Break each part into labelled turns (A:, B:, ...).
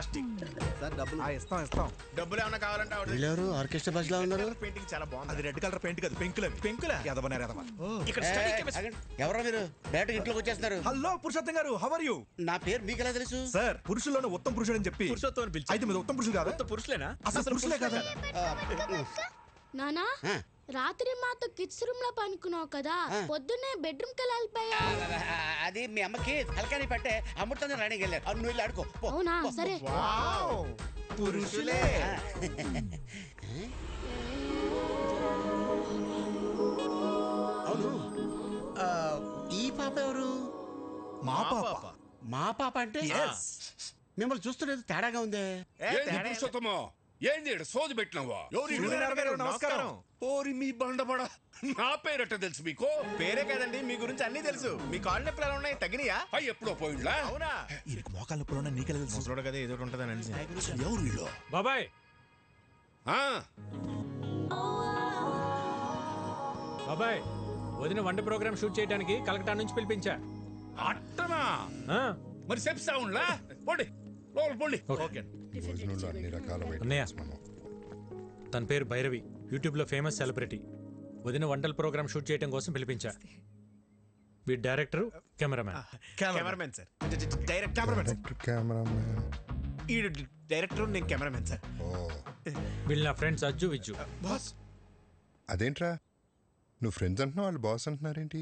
A: Plastic.
B: Sir డబ్బులు
C: ఇస్తాం.
A: డబ్బులు ఏమైనా కావాలంటే
D: వీళ్ళెవరు ఆర్కెస్ట్రా బస్ లా ఉన్నారు?
A: పెయింటింగ్ చాలా బాగుంది.
C: అది రెడ్ కలర్ పెయింట్ కాదు, పెంకులు.
A: పెంకులా?
C: ఎదవనారు ఎదవ.
A: ఇక్కడ study chemistry.
D: ఎవరో మీరు డైరెక్ట్ ఇంట్లోకి వచ్చేస్తున్నారు.
C: హలో పురుషోత్తం గారు, హౌ ఆర్ యు?
D: నా పేరు మీకు ఎలా తెలుసు?
C: సార్ పురుషుల్లోనే ఉత్తమ పురుషుడు అని చెప్పి
A: పురుషోత్తం అని పిలిచి.
C: అయితే మీరు ఉత్తమ పురుషుడు కాదా?
A: కొత్త పురుషులేనా?
C: అసలు పురుషులే కదా?
E: నానా
D: ఆ,
E: రాత్రి మాతో కిడ్స్ రూమ్ లో పనుకున్నావు కదా, పొద్దున్నే బెడ్రూమ్ కి వెళ్ళిపోయా.
D: అది మీ అమ్మకి తలకాని పట్టే అమృతంగా రాణికి వెళ్ళారు. నువ్వు వెళ్ళి ఆడుకో పో.
E: అవునా సరే.
A: వావ్, పురుషులే.
D: అవును, ఆ, ఈ పాప ఎవరు?
C: మా పాప.
D: మా పాప అంటే మిమ్మల్ని చూస్తున్నది తేడాగా ఉందే.
F: పురుషోత్తమా, ఏంది ఈడ సోది పెట్టినావా?
C: సూర్యనారాయణ గారు, నమస్కారం.
F: ఓరి మీ బండబడ, నా పేరట తెలుసు మీకు?
A: పేరే కదండి, మీ గురించి అన్ని తెలుసు. మీ కాళ్ళు నొప్పులు ఎలా ఉన్నాయి, తగ్గినాయా?
F: అయ్యి ఎప్పుడో పోయిండ్లా?
A: అవునా?
C: ఈయనకి మోకాళ్ళ నొప్పులు నీకెలా తెలుసు?
A: ముసలోడు కదా, ఏదో ఒకటి ఉంటుందని అనేసి.
C: ఎవరు వీళ్ళు?
G: బాబాయ్
F: ఆ,
G: బాబాయ్ వదిన వంట ప్రోగ్రామ్ షూట్ చేయడానికి కలకటా నుంచి పిలిపించా.
F: అట్టనా?
G: ఆ,
F: మరి చెప్తా ఉండ్లా? పోండి లోపల పోండి.
G: ఓకే.
F: అన్ని రకాల
G: అన్నయ్య, తన పేరు భైరవి, యూట్యూబ్ లో ఫేమస్ సెలబ్రిటీ. వదిన వంటల ప్రోగ్రామ్ షూట్ చేయడం కోసం పిలిపించా. వీడి director, cameraman.
A: Cameramen sir. Direct cameramen. ఈ డైరెక్టర్, నేను కెమెరామెన్ సార్.
G: వీళ్ళు నా ఫ్రెండ్స్ అజ్జు విజ్జు.
A: బాస్
H: అదేంట్రా, నువ్వు ఫ్రెండ్స్ అంటున్నావు, వాళ్ళు బాస్ అంటున్నారేంటి?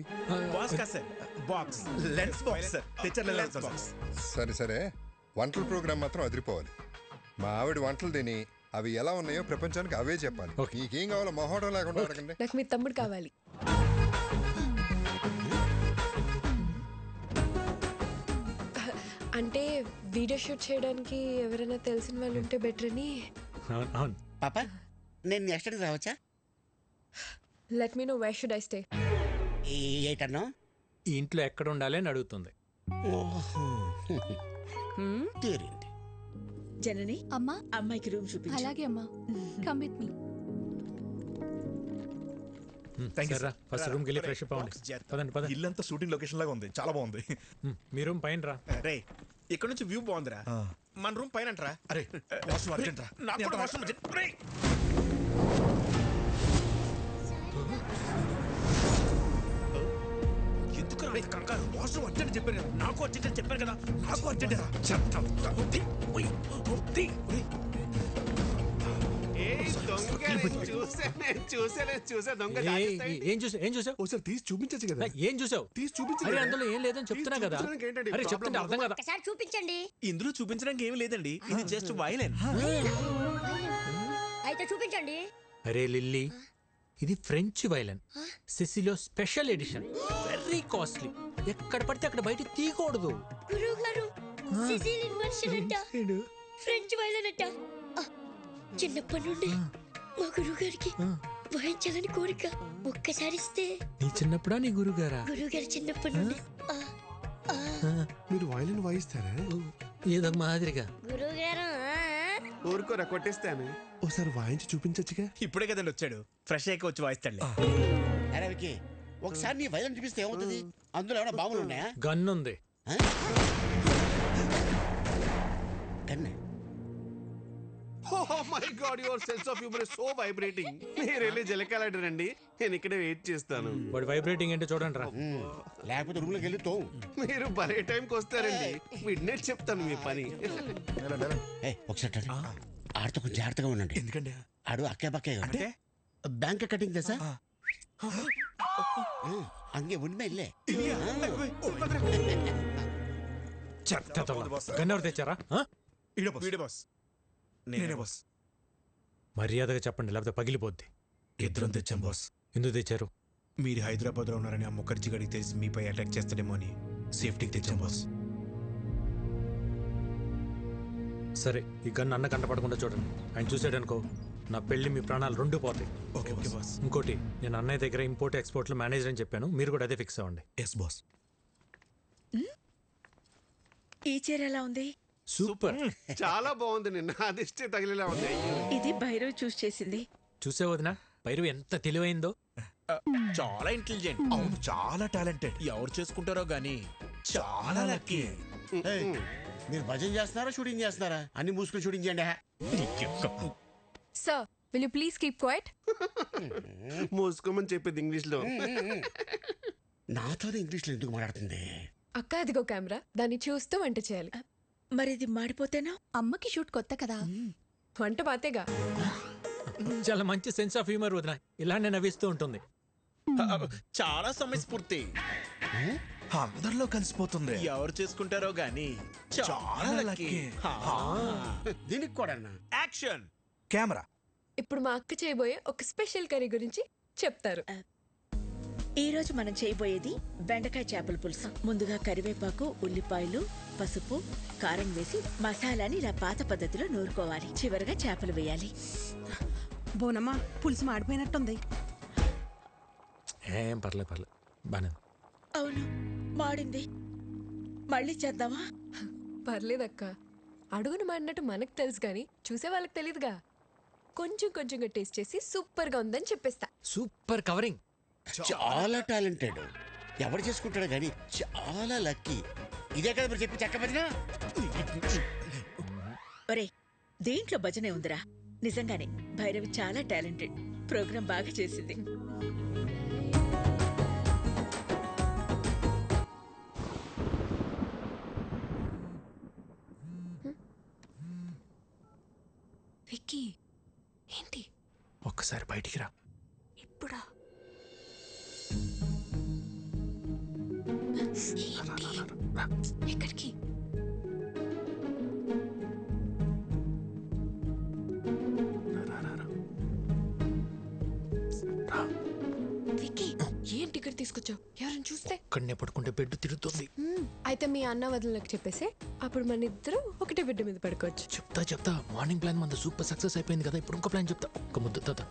A: బాస్ కాదు sir, box lens box sir. తెచ్చారు లెన్స్ బాక్స్.
H: సరే సరే, వంటల ప్రోగ్రామ్ మాత్రం అదిరిపోవాలి. మా ఆవిడ వంటలు తిని అవి ఎలా ఉన్నాయో ప్రపంచానికి అవే చెప్పాలి. నీకేం కావాలో మొహోటం లేకుండా అడగండి.
I: నాకు మీ తమ్ముడు కావాలి. అంటే వీడియో షూట్ చేయడానికి ఎవరైనా తెలిసిన వాళ్ళు ఉంటే బెటర్ అని.
G: అవును.
D: పాప, నేను నెక్స్ట్ టైం రావచ్చా?
I: Let me know where should I stay.
D: ఏటన్నా?
G: ఈ ఇంట్లో ఎక్కడ ఉండాలి అని అడుగుతుంది.
D: తీరింది.
J: జనని,
K: అమ్మా
J: అమ్మాయికి రూమ్ చూపించు.
K: అలాగే అమ్మా, come with me.
G: First room కి వెళ్ళి ఫ్రెష్ అప్ అవ్వండి. పదండి పదండి.
C: ఇల్లంతా షూటింగ్ లొకేషన్ లాగా ఉంది, చాలా బాగుంది.
G: మీ రూమ్ పైన రా.
A: రే, ఇక్కడ నుంచి వ్యూ బాగుందిరా. మన రూమ్ పైన అంటరా?
C: అరే వాష్రూమ్ అర్జెంట్ రా.
A: నాకు కూడా వాష్రూమ్ అర్జెంట్. రేయ్, ఎందుకురా ఇంత కంగారు? వాష్రూమ్ అర్జెంట్ చెప్పారు కదా. నాకు అర్జెంట్ అని చెప్పారు కదా. నాకు అర్జెంట్ రా. చెప్తా. చూసా దొంగ.
G: ఏం చూసావు?
C: ఒకసారి తీసి చూపించచ్చు కదా.
G: ఏం చూసావు?
C: తీసి చూపించు.
G: అరే అందులో ఏం లేదని చెప్తున్నా కదా. అరే చెప్తుంటే అర్థం కదా.
E: ఒకసారి చూపించండి.
A: ఇందులో చూపించడానికి ఏమి లేదండి, ఇది జస్ట్ వైలెన్.
E: అయితే చూపించండి.
G: అరే లిల్లీ, ఇది ఫ్రెంచ్ వైలెన్, సిసిలో స్పెషల్ ఎడిషన్, వెరీ కాస్ట్లీ. ఎక్కడ పడితే అక్కడ బయట తీయకూడదు.
E: గురువు గారు, సిసిలియన్ వర్షన్ అంట, ఫ్రెంచ్ వైలెన్ అంట. చిన్నప్పటి నుండి మా గురువు గారికి వాయించాలని కోరిక. ఒక్కసారి ఇస్తే.
G: నీ చిన్నప్పుడా నీ గురుగారా?
E: గురువు గారు చిన్నప్పటి నుండి.
C: మీరు వైలిన్ వాయిస్తారా?
G: ఏదో మాదిరిగా.
E: గురువు గారు
A: ఊరుకోరా, కొట్టేస్తాను.
C: ఒకసారి వాయించి చూపించచ్చుగా.
A: ఇప్పుడే కదండి వచ్చాడు, ఫ్రెష్ అయ్యి వచ్చి వాయిస్తాడు.
D: అరే వికీ, ఒకసారి నీ వైద్యం చూపిస్తే ఏమవుతుంది? అందులో ఏమైనా బాంబులు ఉన్నాయా?
G: గన్ ఉంది.
D: గన్నే?
A: Oh my God, your sense of humor is so vibrating. మీరు వెళ్ళి జలకాలంటారండి, నేను ఇక్కడే వెయిట్ చేస్తాను.
G: వాడు వైబ్రేటింగ్ ఏంటో చూడండి రా.
D: లేకపోతే రూమ్లోకి వెళ్ళి తో.
A: మీరు భలే టైంకి వస్తారండి, మిడ్నైట్ చెప్తాను మీ పని.
D: ఒకసారి ఆడితో కొంచెం జాగ్రత్తగా ఉండండి.
C: ఎందుకండి?
D: ఆడు అక్కే పక్కే
A: అంటే
D: బ్యాంక్ కటింగ్ తెసా అంగే ఉన్మే ఇల్లే.
G: గన్ ఎవరు తెచ్చారా?
A: వీడే బాస్.
C: నేనే బాస్.
G: మర్యాదగా చెప్పండి, లేకపోతే పగిలిపోద్ది.
C: ఇద్దరం తెచ్చాం బాస్.
G: ఎందుకు తెచ్చారు?
A: మీరు హైదరాబాద్ లో ఉన్నారని ఆ ముఖర్జీ గడికి తెలిసి మీపై అటాక్ చేస్తాడేమో అని సేఫ్టీకి తెచ్చాం బాస్.
G: సరే, ఈ గన్ అన్న కంటపడకుండా చూడండి. ఆయన చూసాడనుకో, నా పెళ్లి మీ ప్రాణాలు రెండు పోతాయి.
C: Okay boss.
G: ఇంకోటి, నేను అన్నయ్య దగ్గర ఇంపోర్ట్ ఎక్స్పోర్ట్ లో మేనేజర్ అని చెప్పాను, మీరు కూడా అదే ఫిక్స్ అవ్వండి.
C: Yes boss.
J: ఈ చీర ఎలా ఉంది?
G: సూపర్,
A: చాలా బాగుంది. నిన్న అదిష్టే తగిలేలా ఉంది.
J: ఇది భైరవ్ చూస్ చేసింది.
G: చూసే వదినా, భైరవ్ ఎంత తెలివైందో.
A: చాలా ఇంటెలిజెంట్.
C: అవును, చాలా టాలెంటెడ్.
A: ఎవరు చేసుకుంటారో గానీ చాలా లక్కీ.
D: మీరు భజన చేస్తున్నారా షూటింగ్ చేస్తున్నారా? అన్ని మూసుకుని షూటింగ్ చేయండి.
I: Sir will you please keep quiet?
A: మూసుకోమని చెప్పింది ఇంగ్లీష్లో.
D: నాతోనే ఇంగ్లీష్లో ఎందుకు మాట్లాడుతుంది?
I: అక్క అదిగో కెమెరా, దాన్ని చూస్తూ వంట చేయాలి.
J: మరి ఇది మాడిపోతేనా?
K: అమ్మకి షూట్ కొత్త కదా.
I: వంట పాతేగా.
G: చాలా మంచి సెన్స్ ఆఫ్ హ్యూమర్ వదిన, ఇలానే నవ్విస్తూ ఉంటుంది.
C: చాలా సమయస్ఫూర్తి. అందరిలో కలిసిపోతుంది. ఎవరు చేసుకుంటారో గాని చాలా లక్కీ.
D: దీనికి కూడా
C: యాక్షన్ కెమెరా.
I: ఇప్పుడు మా అక్క చేయబోయే ఒక స్పెషల్ కర్రీ గురించి చెప్తారు.
J: ఈ రోజు మనం చేయబోయేది బెండకాయ చేపల పులుసు. ముందుగా కరివేపాకు, ఉల్లిపాయలు, పసుపు, కారం వేసి మసాలాని ఇలా పాత పద్ధతిలో నూరుకోవాలి. చివరగా చేపలు వేయాలి.
K: బోనమ్మా పులుసు మాడిపోయినట్టుంది.
G: ఏం పర్లేదు బానే.
J: అవును, మాడింది. మళ్ళీ చేద్దామా?
I: పర్లేదక్క, అడుగును మాడినట్టు మనకు తెలుసు కానీ చూసే వాళ్ళకి తెలియదుగా. కొంచెం కొంచెంగా టేస్ట్ చేసి సూపర్ గా ఉందని చెప్పేస్తా.
G: Super covering.
D: చాలా టాలెంటెడ్. ఎవరు చేసుకుంటాడు కానీ చాలా లక్కీ. ఇదే కదా మీరు చెప్పి చెక్క భజన.
J: ఒరే, దేంట్లో భజనే ఉందిరా. నిజంగానే భైరవి చాలా టాలెంటెడ్. ప్రోగ్రాం బాగా చేసింది.
I: విక్కీ, ఏంటి
G: ఒక్కసారి బయటికి రా.
I: ఇప్పుడా? ఎక్కడికి? విక్కీ, ఏంటి ఇక్కడ తీసుకొచ్చావు? ఎవరైనా చూస్తే?
G: ఇక్కడనే పడుకుంటే బెడ్ తిరుగుతుంది.
I: అయితే మీ అన్న వదినలకు చెప్పేసి అప్పుడు మన ఇద్దరం ఒకటే బిడ్డ మీద పడుకోవచ్చు.
G: చెప్తా. మార్నింగ్ ప్లాన్ మన సూపర్ సక్సెస్ అయిపోయింది కదా, ఇప్పుడు ఇంకో ప్లాన్ చెప్తా. ఒక్క ముద్దు తాత.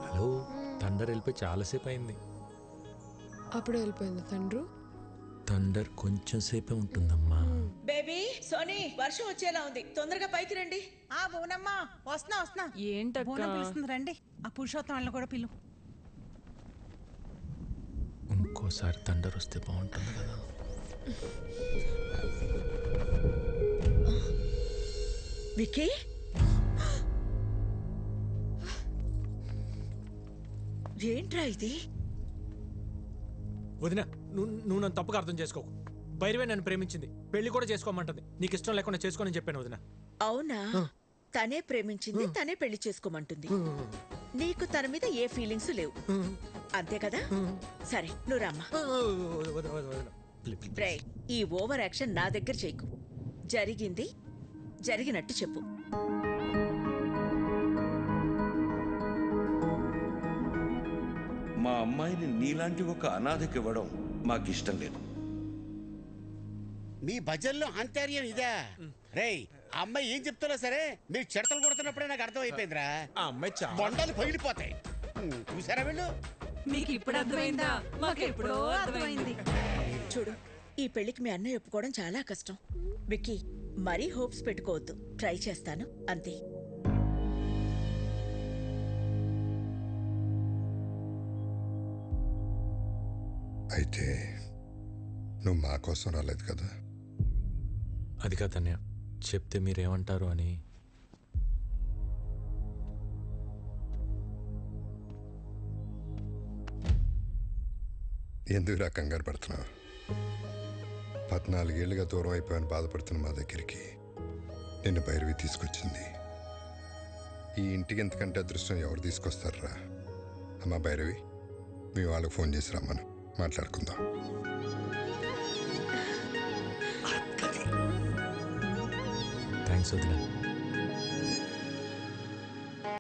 G: హలో, థండర్ వెళ్ళిపోయి చాలాసేపు అయింది.
I: అప్పుడు వెళ్ళిపోయింది తండ్రు.
G: థండర్ కొంచెం సేపే ఉంటుందమ్మా.
J: బేబీ, సోనీ, వర్షం వచ్చేలా ఉంది. తొందరగా పైకి రండి.
K: ఆ బోనమ్మా వస్తున్నా.
I: ఏంటక్క?
K: పిలుస్తుంది రండి. ఆ పురుషోత్తం వాళ్ళని కూడా పిలు.
G: ఇంకోసారి థండర్ వస్తే బాగుంటుంది కదా.
J: విక్కీ, ఏంట్రా ఇది?
G: వదిన, నువ్వు నన్ను తప్పుగా అర్థం చేసుకోకు. భైరవే నన్ను ప్రేమించింది, పెళ్లి కూడా చేసుకోమంటుంది. నీకు ఇష్టం లేకుండా చేసుకోనని చెప్పాను వదిన.
J: అవునా? తనే ప్రేమించింది, తనే పెళ్లి చేసుకోమంటుంది. నీకు తన మీద ఏ ఫీలింగ్స్ లేవు, అంతే కదా? సరే, నువ్వు రామ్మా. ఈ ఓవర్ యాక్షన్ నా దగ్గర చేయకు. జరిగింది జరిగినట్టు చెప్పు.
F: మా అమ్మాయిని నీలాంటి ఒక అనాథకి ఇవ్వడం మాకిష్టం లేదు.
D: మీ భజనలో అంతర్యం ఇదా? రేయ్, ఆ అమ్మాయి ఏం చెప్తున్నా సరే మీరు చెడతలు కొడుతున్నప్పుడే నాకు అర్థం అయిపోయిందిరా.
C: ఆ అమ్మాయి చాలా
D: బొండాలు పగిలిపోతాయి. చూసారా వీళ్ళు?
K: మీకు ఇప్పుడు అర్థమైందా? మాకు ఎప్పుడో అర్థమైంది.
J: చూడు, ఈ పెళ్లికి మీ అన్నయ్య ఒప్పుకోవడం చాలా కష్టం. విక్కీ, మరీ హోప్స్ పెట్టుకోవద్దు. ట్రై చేస్తాను, అంతే.
H: అయితే నువ్వు మా కోసం రాలేదు కదా?
G: అది కాదన్నయ్య, చెప్తే మీరేమంటారు అని.
H: ఎందుకు కంగారు పడుతున్నావు? 14 ఏళ్ళుగా దూరం అయిపోయాను బాధపడుతున్న మా దగ్గరికి నిన్ను భైరవి తీసుకొచ్చింది. ఈ ఇంటికి ఎంతకంటే అదృష్టం ఎవరు తీసుకొస్తారా? అమ్మా భైరవి, మీ వాళ్ళకి ఫోన్ చేసి రమ్మను, మాట్లాడుకుందాం.
G: థ్యాంక్స్ వదిన.